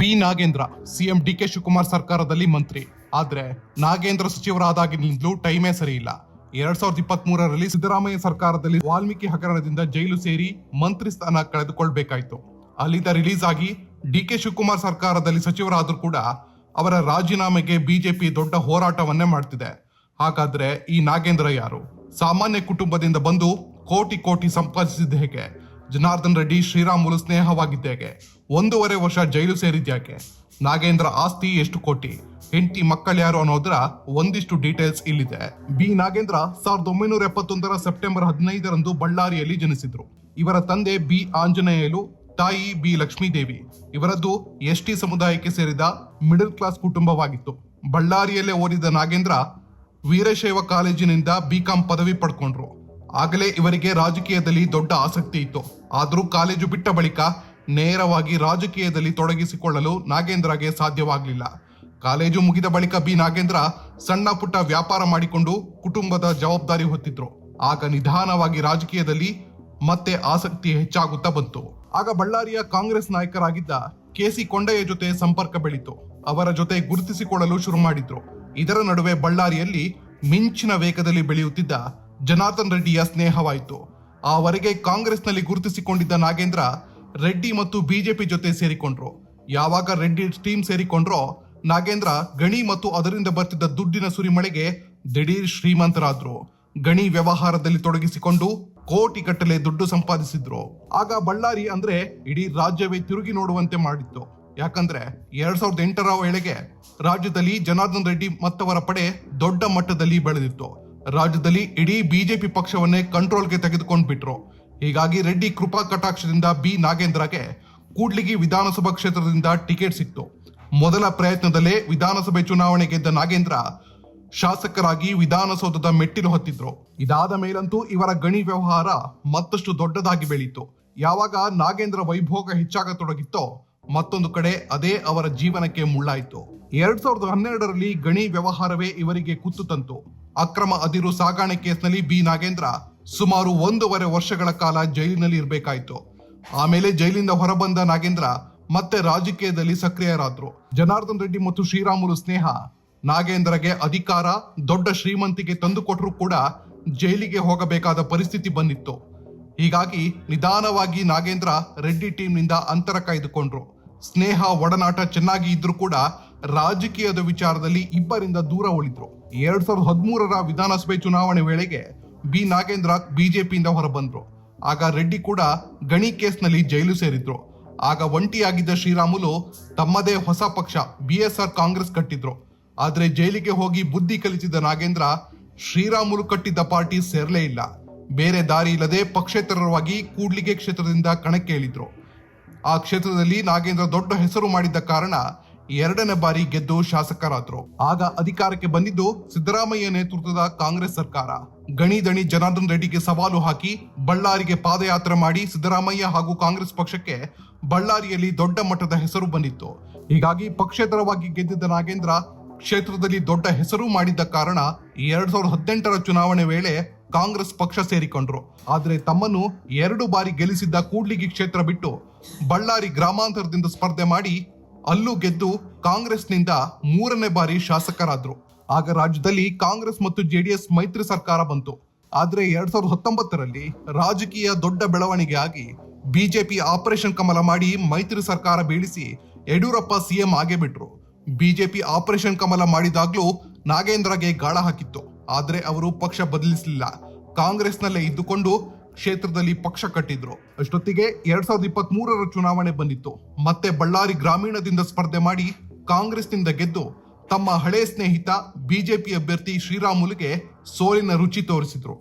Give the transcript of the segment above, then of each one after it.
B Nagendra CM DK Shivakumar ಸರ್ಕಾರದಲ್ಲಿ ಮಂತ್ರಿ. ಆದ್ರೆ ನಾಗೇಂದ್ರ ಸಚಿವರಾದಾಗಿನಿಂದಲೂ ಟೈಮೇ ಸರಿ ಇಲ್ಲ. 2023ರಲ್ಲಿ ಸಿದ್ದರಾಮಯ್ಯ ಸರ್ಕಾರದಲ್ಲಿ ವಾಲ್ಮೀಕಿ ಹಗರಣದಿಂದ ಜೈಲು ಸೇರಿ ಮಂತ್ರಿ ಸ್ಥಾನ ಕಳೆದುಕೊಳ್ಬೇಕಾಯ್ತು. ಅಲ್ಲಿಂದ ರಿಲೀಸ್ ಆಗಿ ಡಿಕೆ ಶಿವಕುಮಾರ್ ಸರ್ಕಾರದಲ್ಲಿ ಸಚಿವರಾದ್ರೂ ಕೂಡ ಅವರ ರಾಜೀನಾಮೆಗೆ ಬಿಜೆಪಿ ದೊಡ್ಡ ಹೋರಾಟವನ್ನೇ ಮಾಡ್ತಿದೆ. ಹಾಗಾದ್ರೆ ಈ ನಾಗೇಂದ್ರ ಯಾರು? ಸಾಮಾನ್ಯ ಕುಟುಂಬದಿಂದ ಬಂದು ಕೋಟಿ ಕೋಟಿ ಸಂಪಾದಿಸಿದ ಹೇಗೆ? ಜನಾರ್ದನ್ ರೆಡ್ಡಿ ಶ್ರೀರಾಮುಲು ಸ್ನೇಹವಾಗಿದ್ದೇಗೆ? 1.5 ವರ್ಷ ಜೈಲು ಸೇರಿದ್ಯಾಕೆ? ನಾಗೇಂದ್ರ ಆಸ್ತಿ ಎಷ್ಟು ಕೋಟಿ? ಹೆಂಡತಿ ಮಕ್ಕಳ್ಯಾರು ಅನ್ನೋದರ ಒಂದಿಷ್ಟು ಡೀಟೇಲ್ಸ್ ಇಲ್ಲಿದೆ. ಬಿ ನಾಗೇಂದ್ರ 1971ರ ಸೆಪ್ಟೆಂಬರ್ 15ರಂದು ಬಳ್ಳಾರಿಯಲ್ಲಿ ಜನಿಸಿದ್ರು. ಇವರ ತಂದೆ ಬಿ ಆಂಜನೇಯಲು, ತಾಯಿ ಬಿ ಲಕ್ಷ್ಮೀದೇವಿ. ಇವರದ್ದು ಎಸ್ಟಿ ಸಮುದಾಯಕ್ಕೆ ಸೇರಿದ ಮಿಡಲ್ ಕ್ಲಾಸ್ ಕುಟುಂಬವಾಗಿತ್ತು. ಬಳ್ಳಾರಿಯಲ್ಲೇ ಓದಿದ ನಾಗೇಂದ್ರ ವೀರಶೈವ ಕಾಲೇಜಿನಿಂದ ಬಿಕಾಂ ಪದವಿ ಪಡ್ಕೊಂಡ್ರು. ಆಗಲೇ ಇವರಿಗೆ ರಾಜಕೀಯದಲ್ಲಿ ದೊಡ್ಡ ಆಸಕ್ತಿ ಇತ್ತು. ಆದರೂ ಕಾಲೇಜು ಬಿಟ್ಟ ಬಳಿಕ ನೇರವಾಗಿ ರಾಜಕೀಯದಲ್ಲಿ ತೊಡಗಿಸಿಕೊಳ್ಳಲು ನಾಗೇಂದ್ರಗೆ ಸಾಧ್ಯವಾಗಲಿಲ್ಲ. ಕಾಲೇಜು ಮುಗಿದ ಬಳಿಕ ಬಿ ನಾಗೇಂದ್ರ ಸಣ್ಣ ಪುಟ್ಟ ವ್ಯಾಪಾರ ಮಾಡಿಕೊಂಡು ಕುಟುಂಬದ ಜವಾಬ್ದಾರಿ ಹೊತ್ತಿದ್ರು. ಆಗ ನಿಧಾನವಾಗಿ ರಾಜಕೀಯದಲ್ಲಿ ಮತ್ತೆ ಆಸಕ್ತಿ ಹೆಚ್ಚಾಗುತ್ತಾ ಬಂತು. ಆಗ ಬಳ್ಳಾರಿಯ ಕಾಂಗ್ರೆಸ್ ನಾಯಕರಾಗಿದ್ದ ಕೆಸಿ ಕೊಂಡಯ್ಯ ಜೊತೆ ಸಂಪರ್ಕ ಬೆಳೀತು. ಅವರ ಜೊತೆ ಗುರುತಿಸಿಕೊಳ್ಳಲು ಶುರು ಮಾಡಿದ್ರು. ಇದರ ನಡುವೆ ಬಳ್ಳಾರಿಯಲ್ಲಿ ಮಿಂಚಿನ ವೇಗದಲ್ಲಿ ಬೆಳೆಯುತ್ತಿದ್ದ ಜನಾರ್ದನ್ ರೆಡ್ಡಿಯ ಸ್ನೇಹವಾಯಿತು. ಆವರೆಗೆ ಕಾಂಗ್ರೆಸ್ನಲ್ಲಿ ಗುರುತಿಸಿಕೊಂಡಿದ್ದ ನಾಗೇಂದ್ರ ರೆಡ್ಡಿ ಮತ್ತು ಬಿಜೆಪಿ ಜೊತೆ ಸೇರಿಕೊಂಡ್ರು. ಯಾವಾಗ ರೆಡ್ಡಿ ಟೀಮ್ ಸೇರಿಕೊಂಡ್ರೋ ನಾಗೇಂದ್ರ ಗಣಿ ಮತ್ತು ಅದರಿಂದ ಬರ್ತಿದ್ದ ದುಡ್ಡಿನ ಸುರಿಮಳೆಗೆ ದಿಢೀರ್ ಶ್ರೀಮಂತರಾದ್ರು. ಗಣಿ ವ್ಯವಹಾರದಲ್ಲಿ ತೊಡಗಿಸಿಕೊಂಡು ಕೋಟಿಗಟ್ಟಲೆ ದುಡ್ಡು ಸಂಪಾದಿಸಿದ್ರು. ಆಗ ಬಳ್ಳಾರಿ ಅಂದ್ರೆ ಇಡೀ ರಾಜ್ಯವೇ ತಿರುಗಿ ನೋಡುವಂತೆ ಮಾಡಿತ್ತು. ಯಾಕಂದ್ರೆ 2008ರ ವೇಳೆಗೆ ರಾಜ್ಯದಲ್ಲಿ ಜನಾರ್ದನ್ ರೆಡ್ಡಿ ಮತ್ತವರ ಪಡೆ ದೊಡ್ಡ ಮಟ್ಟದಲ್ಲಿ ಬೆಳೆದಿತ್ತು. ರಾಜ್ಯದಲ್ಲಿ ಇಡೀ ಬಿಜೆಪಿ ಪಕ್ಷವನ್ನೇ ಕಂಟ್ರೋಲ್ಗೆ ತೆಗೆದುಕೊಂಡು ಬಿಟ್ರು. ಹೀಗಾಗಿ ರೆಡ್ಡಿ ಕೃಪಾ ಕಟಾಕ್ಷದಿಂದ ಬಿ ನಾಗೇಂದ್ರಗೆ ಕೂಡ್ಲಿಗಿ ವಿಧಾನಸಭಾ ಕ್ಷೇತ್ರದಿಂದ ಟಿಕೆಟ್ ಸಿಕ್ತು. ಮೊದಲ ಪ್ರಯತ್ನದಲ್ಲೇ ವಿಧಾನಸಭೆ ಚುನಾವಣೆ ಗೆದ್ದ ನಾಗೇಂದ್ರ ಶಾಸಕರಾಗಿ ವಿಧಾನಸೌಧದ ಮೆಟ್ಟಿಲು ಹತ್ತಿದ್ರು. ಇದಾದ ಮೇಲಂತೂ ಇವರ ಗಣಿ ವ್ಯವಹಾರ ಮತ್ತಷ್ಟು ದೊಡ್ಡದಾಗಿ ಬೆಳೀತು. ಯಾವಾಗ ನಾಗೇಂದ್ರ ವೈಭೋಗ ಹೆಚ್ಚಾಗತೊಡಗಿತ್ತೋ ಮತ್ತೊಂದು ಕಡೆ ಅದೇ ಅವರ ಜೀವನಕ್ಕೆ ಮುಳ್ಳಾಯಿತು. 2012ರಲ್ಲಿ ಗಣಿ ವ್ಯವಹಾರವೇ ಇವರಿಗೆ ಕುತ್ತು ತಂತು. ಅಕ್ರಮ ಅದಿರು ಸಾಗಾಣೆ ಕೇಸ್ನಲ್ಲಿ ಬಿ ನಾಗೇಂದ್ರ ಸುಮಾರು 1.5 ವರ್ಷಗಳ ಕಾಲ ಜೈಲಿನಲ್ಲಿ ಇರಬೇಕಾಯಿತು. ಆಮೇಲೆ ಜೈಲಿಂದ ಹೊರಬಂದ ನಾಗೇಂದ್ರ ಮತ್ತೆ ರಾಜಕೀಯದಲ್ಲಿ ಸಕ್ರಿಯರಾದ್ರು. ಜನಾರ್ದನ್ ರೆಡ್ಡಿ ಮತ್ತು ಶ್ರೀರಾಮುಲು ಸ್ನೇಹ ನಾಗೇಂದ್ರಗೆ ಅಧಿಕಾರ, ದೊಡ್ಡ ಶ್ರೀಮಂತಿಗೆ ತಂದುಕೊಟ್ರೂ ಕೂಡ ಜೈಲಿಗೆ ಹೋಗಬೇಕಾದ ಪರಿಸ್ಥಿತಿ ಬಂದಿತ್ತು. ಹೀಗಾಗಿ ನಿಧಾನವಾಗಿ ನಾಗೇಂದ್ರ ರೆಡ್ಡಿ ಟೀಮ್ನಿಂದ ಅಂತರ ಕಾಯ್ದುಕೊಂಡ್ರು. ಸ್ನೇಹ ಒಡನಾಟ ಚೆನ್ನಾಗಿ ಇದ್ರೂ ಕೂಡ ರಾಜಕೀಯದ ವಿಚಾರದಲ್ಲಿ ಇಬ್ಬರಿಂದ ದೂರ ಉಳಿದ್ರು. 2013ರ ವಿಧಾನಸಭೆ ಚುನಾವಣೆ ವೇಳೆಗೆ ಬಿ ನಾಗೇಂದ್ರ ಬಿಜೆಪಿಯಿಂದ ಹೊರಬಂದ್ರು. ಆಗ ರೆಡ್ಡಿ ಕೂಡ ಗಣಿ ಕೇಸ್ನಲ್ಲಿ ಜೈಲು ಸೇರಿದ್ರು. ಆಗ ಒಂಟಿಯಾಗಿದ್ದ ಶ್ರೀರಾಮುಲು ತಮ್ಮದೇ ಹೊಸ ಪಕ್ಷ ಬಿಎಸ್ಆರ್ ಕಾಂಗ್ರೆಸ್ ಕಟ್ಟಿದ್ರು. ಆದ್ರೆ ಜೈಲಿಗೆ ಹೋಗಿ ಬುದ್ಧಿ ಕಲಿಸಿದ ನಾಗೇಂದ್ರ ಶ್ರೀರಾಮುಲು ಕಟ್ಟಿದ್ದ ಪಾರ್ಟಿ ಸೇರ್ಲೇ ಇಲ್ಲ. ಬೇರೆ ದಾರಿ ಇಲ್ಲದೆ ಪಕ್ಷೇತರವಾಗಿ ಕೂಡ್ಲಿಗೆ ಕ್ಷೇತ್ರದಿಂದ ಕಣಕ್ಕೆ ಇಳಿದ್ರು. ಆ ಕ್ಷೇತ್ರದಲ್ಲಿ ನಾಗೇಂದ್ರ ದೊಡ್ಡ ಹೆಸರು ಮಾಡಿದ್ದ ಕಾರಣ 2ನೇ ಬಾರಿ ಗೆದ್ದು ಶಾಸಕರಾದ್ರು. ಆಗ ಅಧಿಕಾರಕ್ಕೆ ಬಂದಿದ್ದು ಸಿದ್ದರಾಮಯ್ಯ ನೇತೃತ್ವದ ಕಾಂಗ್ರೆಸ್ ಸರ್ಕಾರ. ಗಣಿ ದಣಿ ಜನಾರ್ದನ್ ರೆಡ್ಡಿಗೆ ಸವಾಲು ಹಾಕಿ ಬಳ್ಳಾರಿಗೆ ಪಾದಯಾತ್ರೆ ಮಾಡಿ ಸಿದ್ದರಾಮಯ್ಯ ಹಾಗೂ ಕಾಂಗ್ರೆಸ್ ಪಕ್ಷಕ್ಕೆ ಬಳ್ಳಾರಿಯಲ್ಲಿ ದೊಡ್ಡ ಮಟ್ಟದ ಹೆಸರು ಬಂದಿತ್ತು. ಹೀಗಾಗಿ ಪಕ್ಷೇತರವಾಗಿ ಗೆದ್ದಿದ್ದ ನಾಗೇಂದ್ರ ಕ್ಷೇತ್ರದಲ್ಲಿ ದೊಡ್ಡ ಹೆಸರು ಮಾಡಿದ್ದ ಕಾರಣ 2018ರ ಚುನಾವಣೆ ವೇಳೆ ಕಾಂಗ್ರೆಸ್ ಪಕ್ಷ ಸೇರಿಕೊಂಡ್ರು. ಆದ್ರೆ ತಮ್ಮನ್ನು 2 ಬಾರಿ ಗೆಲ್ಲಿಸಿದ್ದ ಕೂಡ್ಲಿಗಿ ಕ್ಷೇತ್ರ ಬಿಟ್ಟು ಬಳ್ಳಾರಿ ಗ್ರಾಮಾಂತರದಿಂದ ಸ್ಪರ್ಧೆ ಮಾಡಿ ಅಲ್ಲೂ ಗೆದ್ದು ಕಾಂಗ್ರೆಸ್ನಿಂದ 3ನೇ ಬಾರಿ ಶಾಸಕರಾದ್ರು. ಆಗ ರಾಜ್ಯದಲ್ಲಿ ಕಾಂಗ್ರೆಸ್ ಮತ್ತು ಜೆಡಿಎಸ್ ಮೈತ್ರಿ ಸರ್ಕಾರ ಬಂತು. ಆದ್ರೆ 2019ರಲ್ಲಿ ರಾಜಕೀಯ ದೊಡ್ಡ ಬೆಳವಣಿಗೆ ಆಗಿ ಬಿಜೆಪಿ ಆಪರೇಷನ್ ಕಮಲ ಮಾಡಿ ಮೈತ್ರಿ ಸರ್ಕಾರ ಬೀಳಿಸಿ ಯಡಿಯೂರಪ್ಪ ಸಿಎಂ ಆಗೇ ಬಿಟ್ರು. ಬಿಜೆಪಿ ಆಪರೇಷನ್ ಕಮಲ ಮಾಡಿದಾಗ್ಲೂ ನಾಗೇಂದ್ರಗೆ ಗಾಳ ಹಾಕಿತ್ತು. ಆದ್ರೆ ಅವರು ಪಕ್ಷ ಬದಲಿಸಲಿಲ್ಲ. ಕಾಂಗ್ರೆಸ್ನಲ್ಲೇ ಇದ್ದುಕೊಂಡು ಕ್ಷೇತ್ರದಲ್ಲಿ ಪಕ್ಷ ಕಟ್ಟಿದ್ರು. ಅಷ್ಟೊತ್ತಿಗೆ 2023ರ ಚುನಾವಣೆ ಬಂದಿತ್ತು. ಮತ್ತೆ ಬಳ್ಳಾರಿ ಗ್ರಾಮೀಣದಿಂದ ಸ್ಪರ್ಧೆ ಮಾಡಿ ಕಾಂಗ್ರೆಸ್ನಿಂದ ಗೆದ್ದು ತಮ್ಮ ಹಳೆ ಸ್ನೇಹಿತ ಬಿಜೆಪಿ ಅಭ್ಯರ್ಥಿ ಶ್ರೀರಾಮುಲುಗೆ ಸೋಲಿನ ರುಚಿ ತೋರಿಸಿದ್ರು.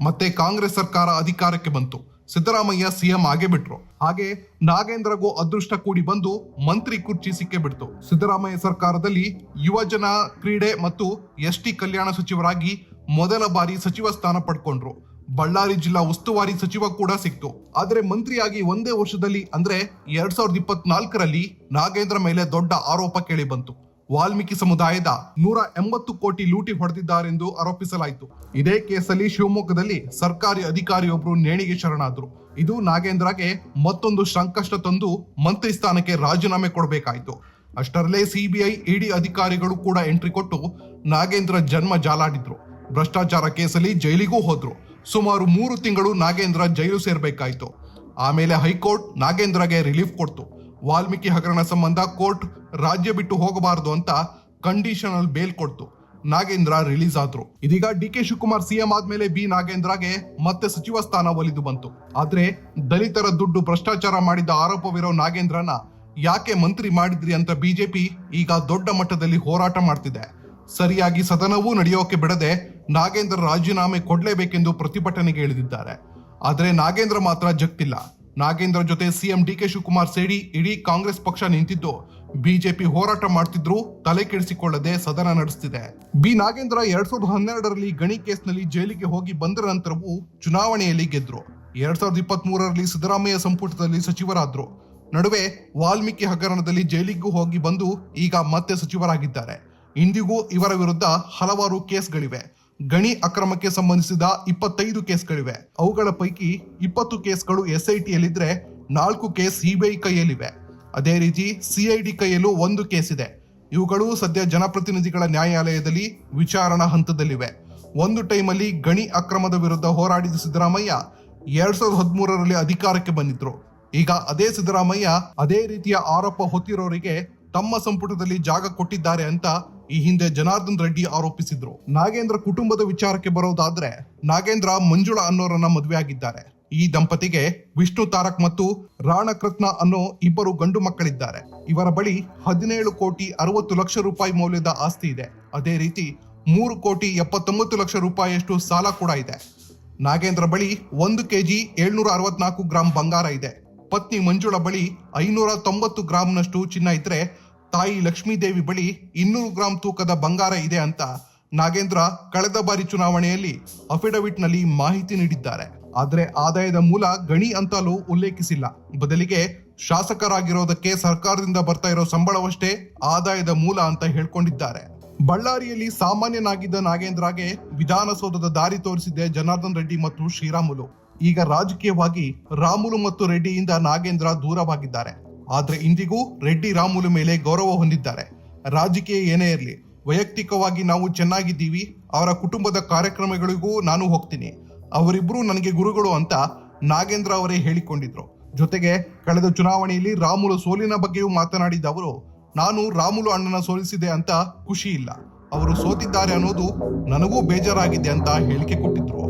ಮತ್ತೆ ಕಾಂಗ್ರೆಸ್ ಸರ್ಕಾರ ಅಧಿಕಾರಕ್ಕೆ ಬಂತು. ಸಿದ್ದರಾಮಯ್ಯ ಸಿಎಂ ಆಗೇ ಬಿಟ್ರು. ಹಾಗೆ ನಾಗೇಂದ್ರಗೂ ಅದೃಷ್ಟ ಕೂಡಿ ಬಂದು ಮಂತ್ರಿ ಕುರ್ಚಿ ಸಿಕ್ಕೇ ಬಿಡ್ತು. ಸಿದ್ದರಾಮಯ್ಯ ಸರ್ಕಾರದಲ್ಲಿ ಯುವಜನ ಕ್ರೀಡೆ ಮತ್ತು ಎಸ್ಟಿ ಕಲ್ಯಾಣ ಸಚಿವರಾಗಿ ಮೊದಲ ಬಾರಿ ಸಚಿವ ಸ್ಥಾನ ಪಡ್ಕೊಂಡ್ರು. ಬಳ್ಳಾರಿ ಜಿಲ್ಲಾ ಉಸ್ತುವಾರಿ ಸಚಿವ ಕೂಡ ಸಿಕ್ತು. ಆದ್ರೆ ಮಂತ್ರಿಯಾಗಿ ಒಂದೇ ವರ್ಷದಲ್ಲಿ ಅಂದ್ರೆ 2024ರಲ್ಲಿ ನಾಗೇಂದ್ರ ಮೇಲೆ ದೊಡ್ಡ ಆರೋಪ ಕೇಳಿ ಬಂತು. ವಾಲ್ಮೀಕಿ ಸಮುದಾಯದ 180 ಕೋಟಿ ಲೂಟಿ ಹೊಡೆದಿದ್ದಾರೆಂದು ಆರೋಪಿಸಲಾಯಿತು. ಇದೇ ಕೇಸಲ್ಲಿ ಶಿವಮೊಗ್ಗದಲ್ಲಿ ಸರ್ಕಾರಿ ಅಧಿಕಾರಿಯೊಬ್ಬರು ನೇಣಿಗೆ ಶರಣಾದ್ರು. ಇದು ನಾಗೇಂದ್ರಗೆ ಮತ್ತೊಂದು ಸಂಕಷ್ಟ ತಂದು ಮಂತ್ರಿ ಸ್ಥಾನಕ್ಕೆ ರಾಜೀನಾಮೆ ಕೊಡಬೇಕಾಯಿತು. ಅಷ್ಟರಲ್ಲೇ ಸಿಬಿಐ ಇಡಿ ಅಧಿಕಾರಿಗಳು ಕೂಡ ಎಂಟ್ರಿ ಕೊಟ್ಟು ನಾಗೇಂದ್ರ ಜನ್ಮ ಜಾಲಾಡಿದ್ರು. ಭ್ರಷ್ಟಾಚಾರ ಕೇಸಲ್ಲಿ ಜೈಲಿಗೂ ಹೋದ್ರು. ಸುಮಾರು 3 ತಿಂಗಳು ನಾಗೇಂದ್ರ ಜೈಲು ಸೇರ್ಬೇಕಾಯ್ತು. ಆಮೇಲೆ ಹೈಕೋರ್ಟ್ ನಾಗೇಂದ್ರಗೆ ರಿಲೀಫ್ ಕೊಡ್ತು. ವಾಲ್ಮೀಕಿ ಹಗರಣ ಸಂಬಂಧ ಕೋರ್ಟ್ ರಾಜ್ಯ ಬಿಟ್ಟು ಹೋಗಬಾರದು ಅಂತ ಕಂಡೀಷನಲ್ ಬೇಲ್ ಕೊಡ್ತು. ನಾಗೇಂದ್ರ ರಿಲೀಸ್ ಆದ್ರು. ಇದೀಗ ಡಿ.ಕೆ. ಶಿವಕುಮಾರ್ ಸಿಎಂ ಆದ್ಮೇಲೆ ಬಿ ನಾಗೇಂದ್ರಗೆ ಮತ್ತೆ ಸಚಿವ ಸ್ಥಾನ ಒಲಿದು ಬಂತು. ಆದ್ರೆ ದಲಿತರ ದುಡ್ಡು ಭ್ರಷ್ಟಾಚಾರ ಮಾಡಿದ ಆರೋಪವಿರೋ ನಾಗೇಂದ್ರನ ಯಾಕೆ ಮಂತ್ರಿ ಮಾಡಿದ್ರಿ ಅಂತ ಬಿಜೆಪಿ ಈಗ ದೊಡ್ಡ ಮಟ್ಟದಲ್ಲಿ ಹೋರಾಟ ಮಾಡ್ತಿದೆ. ಸರಿಯಾಗಿ ಸದನವೂ ನಡೆಯೋಕೆ ಬಿಡದೆ ನಾಗೇಂದ್ರ ರಾಜೀನಾಮೆ ಕೊಡ್ಲೇಬೇಕೆಂದು ಪ್ರತಿಭಟನೆಗೆ ಇಳಿದಿದ್ದಾರೆ. ಆದ್ರೆ ನಾಗೇಂದ್ರ ಮಾತ್ರ ಜಗ್ತಿಲ್ಲ. ನಾಗೇಂದ್ರ ಜೊತೆ ಸಿಎಂ ಡಿ.ಕೆ. ಶಿವಕುಮಾರ್ ಸೇರಿ ಇಡೀ ಕಾಂಗ್ರೆಸ್ ಪಕ್ಷ ನಿಂತಿದ್ದು ಬಿಜೆಪಿ ಹೋರಾಟ ಮಾಡ್ತಿದ್ರು ತಲೆ ಕೆಡಿಸಿಕೊಳ್ಳದೆ ಸದನ ನಡೆಸ್ತಿದೆ. ಬಿ ನಾಗೇಂದ್ರ 2012ರಲ್ಲಿ ಗಣಿ ಕೇಸ್ನಲ್ಲಿ ಜೈಲಿಗೆ ಹೋಗಿ ಬಂದ ನಂತರವೂ ಚುನಾವಣೆಯಲ್ಲಿ ಗೆದ್ರು. 2023ರಲ್ಲಿ ಸಿದ್ದರಾಮಯ್ಯ ಸಂಪುಟದಲ್ಲಿ ಸಚಿವರಾದ್ರು. ನಡುವೆ ವಾಲ್ಮೀಕಿ ಹಗರಣದಲ್ಲಿ ಜೈಲಿಗೂ ಹೋಗಿ ಬಂದು ಈಗ ಮತ್ತೆ ಸಚಿವರಾಗಿದ್ದಾರೆ. ಇಂದಿಗೂ ಇವರ ವಿರುದ್ಧ ಹಲವಾರು ಕೇಸ್ಗಳಿವೆ. ಗಣಿ ಅಕ್ರಮಕ್ಕೆ ಸಂಬಂಧಿಸಿದ 25 ಕೇಸ್ಗಳಿವೆ. ಅವುಗಳ ಪೈಕಿ 20 ಕೇಸ್ಗಳು SITಯಲ್ಲಿದ್ರೆ 4 ಕೇಸ್ ಸಿಬಿಐ ಕೈಯಲ್ಲಿವೆ. ಅದೇ ರೀತಿ ಸಿಐಡಿ ಕೈಯಲ್ಲೂ 1 ಕೇಸ್ ಇದೆ. ಇವುಗಳು ಸದ್ಯ ಜನಪ್ರತಿನಿಧಿಗಳ ನ್ಯಾಯಾಲಯದಲ್ಲಿ ವಿಚಾರಣಾ ಹಂತದಲ್ಲಿವೆ. ಒಂದು ಟೈಮಲ್ಲಿ ಗಣಿ ಅಕ್ರಮದ ವಿರುದ್ಧ ಹೋರಾಡಿದ ಸಿದ್ದರಾಮಯ್ಯ 2013ರಲ್ಲಿ ಅಧಿಕಾರಕ್ಕೆ ಬಂದಿದ್ರು. ಈಗ ಅದೇ ಸಿದ್ದರಾಮಯ್ಯ ಅದೇ ರೀತಿಯ ಆರೋಪ ಹೊತ್ತಿರೋರಿಗೆ ತಮ್ಮ ಸಂಪುಟದಲ್ಲಿ ಜಾಗ ಕೊಟ್ಟಿದ್ದಾರೆ ಅಂತ ಈ ಹಿಂದೆ ಜನಾರ್ದನ್ ರೆಡ್ಡಿ ಆರೋಪಿಸಿದ್ರು. ನಾಗೇಂದ್ರ ಕುಟುಂಬದ ವಿಚಾರಕ್ಕೆ ಬರೋದಾದ್ರೆ ನಾಗೇಂದ್ರ ಮಂಜುಳಾ ಅನ್ನೋರನ್ನ ಮದುವೆ ಆಗಿದ್ದಾರೆ. ಈ ದಂಪತಿಗೆ ವಿಷ್ಣು ತಾರಕ್ ಮತ್ತು ರಾಣಕೃತ್ನ ಅನ್ನೋ 2 ಗಂಡು ಮಕ್ಕಳಿದ್ದಾರೆ. ಇವರ ಬಳಿ 17 ಕೋಟಿ 60 ಲಕ್ಷ ರೂಪಾಯಿ ಮೌಲ್ಯದ ಆಸ್ತಿ ಇದೆ. ಅದೇ ರೀತಿ 3 ಕೋಟಿ 79 ಲಕ್ಷ ರೂಪಾಯಿಯಷ್ಟು ಸಾಲ ಕೂಡ ಇದೆ. ನಾಗೇಂದ್ರ ಬಳಿ 1 ಕೆಜಿ 764 ಗ್ರಾಂ ಬಂಗಾರ ಇದೆ. ಪತ್ನಿ ಮಂಜುಳಾ ಬಳಿ 590 ಗ್ರಾಂನಷ್ಟು ಚಿನ್ನ ಇದ್ರೆ ತಾಯಿ ಲಕ್ಷ್ಮೀದೇವಿ ಬಳಿ 200 ಗ್ರಾಂ ತೂಕದ ಬಂಗಾರ ಇದೆ ಅಂತ ನಾಗೇಂದ್ರ ಕಳೆದ ಬಾರಿ ಚುನಾವಣೆಯಲ್ಲಿ ಅಫಿಡವಿಟ್ ನಲ್ಲಿ ಮಾಹಿತಿ ನೀಡಿದ್ದಾರೆ. ಆದ್ರೆ ಆದಾಯದ ಮೂಲ ಗಣಿ ಅಂತಲೂ ಉಲ್ಲೇಖಿಸಿಲ್ಲ. ಬದಲಿಗೆ ಶಾಸಕರಾಗಿರೋದಕ್ಕೆ ಸರ್ಕಾರದಿಂದ ಬರ್ತಾ ಇರೋ ಸಂಬಳವಷ್ಟೇ ಆದಾಯದ ಮೂಲ ಅಂತ ಹೇಳ್ಕೊಂಡಿದ್ದಾರೆ. ಬಳ್ಳಾರಿಯಲ್ಲಿ ಸಾಮಾನ್ಯನಾಗಿದ್ದ ನಾಗೇಂದ್ರಗೆ ವಿಧಾನಸೌಧದ ದಾರಿ ತೋರಿಸಿದ್ದೆ ಜನಾರ್ದನ್ ರೆಡ್ಡಿ ಮತ್ತು ಶ್ರೀರಾಮುಲು. ಈಗ ರಾಜಕೀಯವಾಗಿ ರಾಮುಲು ಮತ್ತು ರೆಡ್ಡಿಯಿಂದ ನಾಗೇಂದ್ರ ದೂರವಾಗಿದ್ದಾರೆ. ಆದ್ರೆ ಇಂದಿಗೂ ರೆಡ್ಡಿ ರಾಮುಲು ಮೇಲೆ ಗೌರವ ಹೊಂದಿದ್ದಾರೆ. ರಾಜಕೀಯ ಏನೇ ಇರಲಿ, ವೈಯಕ್ತಿಕವಾಗಿ ನಾವು ಚೆನ್ನಾಗಿದ್ದೀವಿ. ಅವರ ಕುಟುಂಬದ ಕಾರ್ಯಕ್ರಮಗಳಿಗೂ ನಾನು ಹೋಗ್ತೀನಿ. ಅವರಿಬ್ರು ನನಗೆ ಗುರುಗಳು ಅಂತ ನಾಗೇಂದ್ರ ಅವರೇ ಹೇಳಿಕೊಂಡಿದ್ರು. ಜೊತೆಗೆ ಕಳೆದ ಚುನಾವಣೆಯಲ್ಲಿ ರಾಮುಲು ಸೋಲಿನ ಬಗ್ಗೆಯೂ ಮಾತನಾಡಿದ ಅವರು, ನಾನು ರಾಮುಲು ಅಣ್ಣನ ಸೋಲಿಸಿದೆ ಅಂತ ಖುಷಿ ಇಲ್ಲ, ಅವರು ಸೋತಿದ್ದಾರೆ ಅನ್ನೋದು ನನಗೂ ಬೇಜಾರಾಗಿದೆ ಅಂತ ಹೇಳಿಕೆ ಕೊಟ್ಟಿದ್ರು.